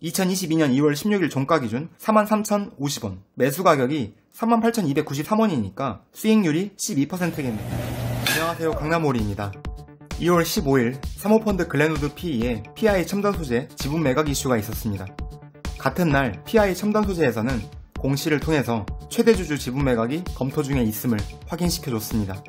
2022년 2월 16일 종가 기준 43,050원, 매수 가격이 38,293원이니까 수익률이 12%겠네요. 안녕하세요, 강남오리입니다. 2월 15일 사모펀드 글렌우드 PE의 PI 첨단 소재 지분 매각 이슈가 있었습니다. 같은 날 PI 첨단 소재에서는 공시를 통해서 최대주주 지분 매각이 검토 중에 있음을 확인시켜줬습니다.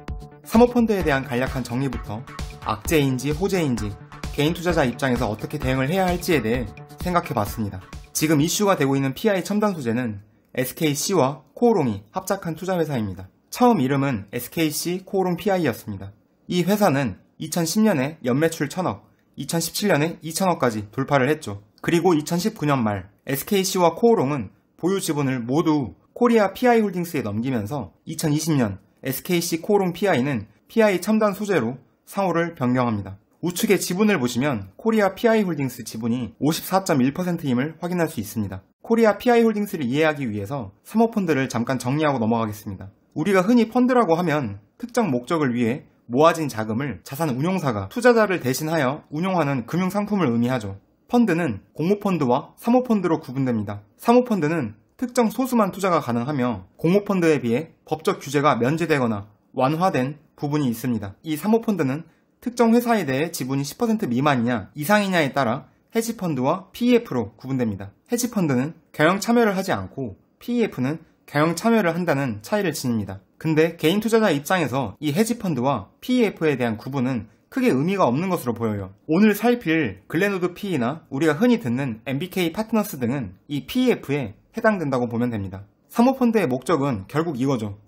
사모펀드에 대한 간략한 정리부터 악재인지 호재인지 개인 투자자 입장에서 어떻게 대응을 해야 할지에 대해 생각해봤습니다. 지금 이슈가 되고 있는 PI 첨단 소재는 SKC와 코오롱이 합작한 투자회사입니다. 처음 이름은 SKC 코오롱 PI였습니다. 이 회사는 2010년에 연매출 1000억, 2017년에 2000억까지 돌파를 했죠. 그리고 2019년 말 SKC와 코오롱은 보유 지분을 모두 코리아 PI 홀딩스에 넘기면서 2020년 SKC 코오롱 PI는 PI 첨단 소재로 상호를 변경합니다. 우측의 지분을 보시면 코리아 PI 홀딩스 지분이 54.1%임을 확인할 수 있습니다. 코리아 PI 홀딩스를 이해하기 위해서 사모펀드를 잠깐 정리하고 넘어가겠습니다. 우리가 흔히 펀드라고 하면 특정 목적을 위해 모아진 자금을 자산 운용사가 투자자를 대신하여 운용하는 금융상품을 의미하죠. 펀드는 공모펀드와 사모펀드로 구분됩니다. 사모펀드는 특정 소수만 투자가 가능하며 공모펀드에 비해 법적 규제가 면제되거나 완화된 부분이 있습니다. 이 사모펀드는 특정 회사에 대해 지분이 10% 미만이냐 이상이냐에 따라 헤지펀드와 PEF로 구분됩니다. 헤지펀드는 경영 참여를 하지 않고 PEF는 경영 참여를 한다는 차이를 지닙니다. 근데 개인 투자자 입장에서 이 헤지펀드와 PEF에 대한 구분은 크게 의미가 없는 것으로 보여요. 오늘 살필 글렌우드 PE나 우리가 흔히 듣는 MBK 파트너스 등은 이 PEF에 해당된다고 보면 됩니다. 사모펀드의 목적은 결국 이거죠.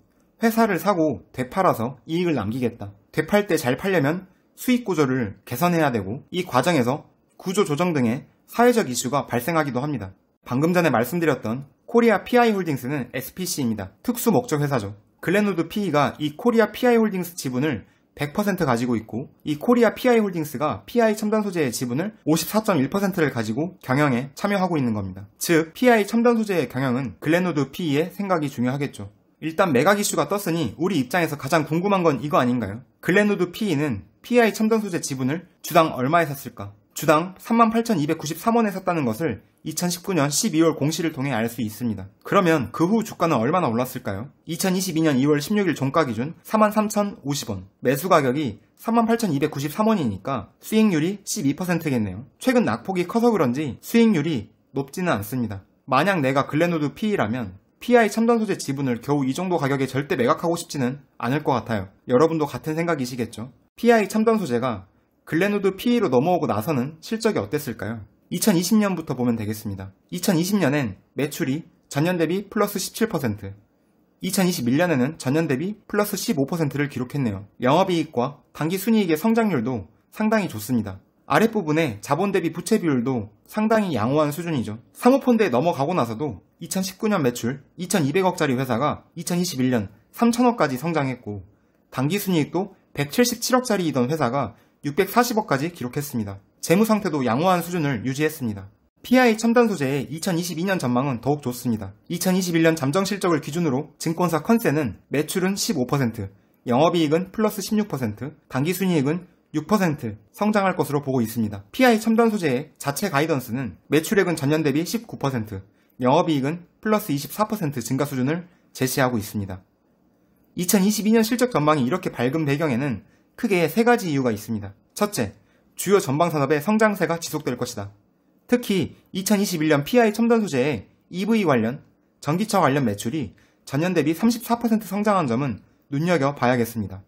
회사를 사고 되팔아서 이익을 남기겠다. 되팔 때 잘 팔려면 수익 구조를 개선해야 되고 이 과정에서 구조 조정 등의 사회적 이슈가 발생하기도 합니다. 방금 전에 말씀드렸던 코리아 PI 홀딩스는 SPC입니다. 특수 목적 회사죠. 글렌우드 PE가 이 코리아 PI 홀딩스 지분을 100% 가지고 있고 이 코리아 PI 홀딩스가 PI 첨단 소재의 지분을 54.1%를 가지고 경영에 참여하고 있는 겁니다. 즉 PI 첨단 소재의 경영은 글렌우드 PE의 생각이 중요하겠죠. 일단 매각 이슈가 떴으니 우리 입장에서 가장 궁금한 건 이거 아닌가요? 글렌우드 PE는 PI 첨단 소재 지분을 주당 얼마에 샀을까? 주당 38,293원에 샀다는 것을 2019년 12월 공시를 통해 알 수 있습니다. 그러면 그 후 주가는 얼마나 올랐을까요? 2022년 2월 16일 종가 기준 43,050원, 매수 가격이 38,293원이니까 수익률이 12%겠네요. 최근 낙폭이 커서 그런지 수익률이 높지는 않습니다. 만약 내가 글렌우드 PE라면 PI 첨단 소재 지분을 겨우 이 정도 가격에 절대 매각하고 싶지는 않을 것 같아요. 여러분도 같은 생각이시겠죠? PI 첨단 소재가 글렌우드 PE로 넘어오고 나서는 실적이 어땠을까요? 2020년부터 보면 되겠습니다. 2020년엔 매출이 전년 대비 플러스 17%, 2021년에는 전년 대비 플러스 15%를 기록했네요. 영업이익과 당기순이익의 성장률도 상당히 좋습니다. 아랫부분에 자본 대비 부채 비율도 상당히 양호한 수준이죠. 사모펀드에 넘어가고 나서도 2019년 매출 2,200억짜리 회사가 2021년 3,000억까지 성장했고 당기순이익도 177억짜리이던 회사가 640억까지 기록했습니다. 재무 상태도 양호한 수준을 유지했습니다. PI 첨단 소재의 2022년 전망은 더욱 좋습니다. 2021년 잠정 실적을 기준으로 증권사 컨센은 매출은 15%, 영업이익은 플러스 16%, 당기순이익은 6% 성장할 것으로 보고 있습니다. PI 첨단 소재의 자체 가이던스는 매출액은 전년 대비 19%, 영업이익은 플러스 24% 증가 수준을 제시하고 있습니다. 2022년 실적 전망이 이렇게 밝은 배경에는 크게 세 가지 이유가 있습니다. 첫째, 주요 전방산업의 성장세가 지속될 것이다. 특히 2021년 PI 첨단 소재의 EV 관련, 전기차 관련 매출이 전년 대비 34% 성장한 점은 눈여겨봐야겠습니다.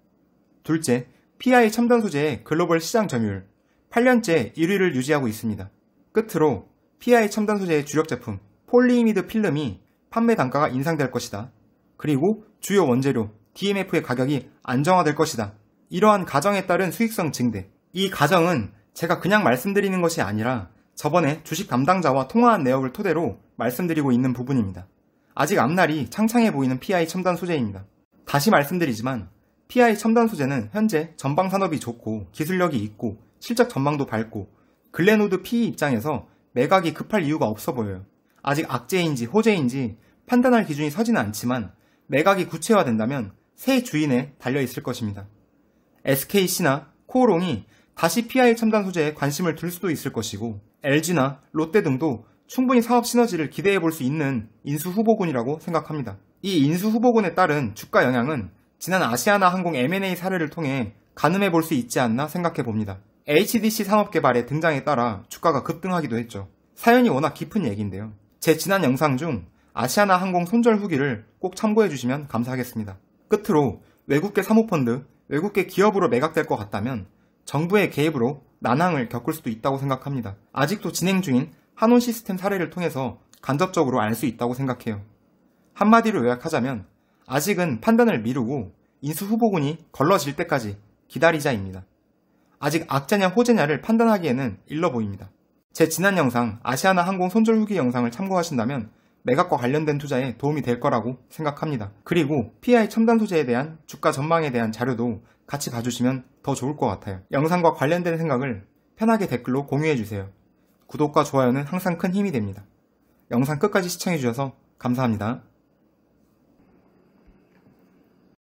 둘째, PI 첨단 소재의 글로벌 시장 점유율 8년째 1위를 유지하고 있습니다. 끝으로 PI 첨단 소재의 주력 제품 폴리이미드 필름이 판매 단가가 인상될 것이다. 그리고 주요 원재료 DMF의 가격이 안정화될 것이다. 이러한 가정에 따른 수익성 증대. 이 가정은 제가 그냥 말씀드리는 것이 아니라 저번에 주식 담당자와 통화한 내역을 토대로 말씀드리고 있는 부분입니다. 아직 앞날이 창창해 보이는 PI 첨단 소재입니다. 다시 말씀드리지만 PI 첨단 소재는 현재 전방 산업이 좋고 기술력이 있고 실적 전망도 밝고 글렌우드 PE 입장에서 매각이 급할 이유가 없어 보여요. 아직 악재인지 호재인지 판단할 기준이 서지는 않지만 매각이 구체화된다면 새 주인에 달려있을 것입니다. SKC나 코오롱이 다시 PI 첨단 소재에 관심을 둘 수도 있을 것이고 LG나 롯데 등도 충분히 사업 시너지를 기대해 볼 수 있는 인수 후보군이라고 생각합니다. 이 인수 후보군에 따른 주가 영향은 지난 아시아나항공 M&A 사례를 통해 가늠해 볼 수 있지 않나 생각해 봅니다. HDC 산업개발의 등장에 따라 주가가 급등하기도 했죠. 사연이 워낙 깊은 얘기인데요. 제 지난 영상 중 아시아나항공 손절 후기를 꼭 참고해 주시면 감사하겠습니다. 끝으로 외국계 사모펀드, 외국계 기업으로 매각될 것 같다면 정부의 개입으로 난항을 겪을 수도 있다고 생각합니다. 아직도 진행 중인 한온시스템 사례를 통해서 간접적으로 알 수 있다고 생각해요. 한마디로 요약하자면 아직은 판단을 미루고 인수 후보군이 걸러질 때까지 기다리자입니다. 아직 악재냐 호재냐를 판단하기에는 일러 보입니다. 제 지난 영상 아시아나항공 손절 후기 영상을 참고하신다면 매각과 관련된 투자에 도움이 될 거라고 생각합니다. 그리고 PI 첨단 소재에 대한 주가 전망에 대한 자료도 같이 봐주시면 더 좋을 것 같아요. 영상과 관련된 생각을 편하게 댓글로 공유해주세요. 구독과 좋아요는 항상 큰 힘이 됩니다. 영상 끝까지 시청해주셔서 감사합니다.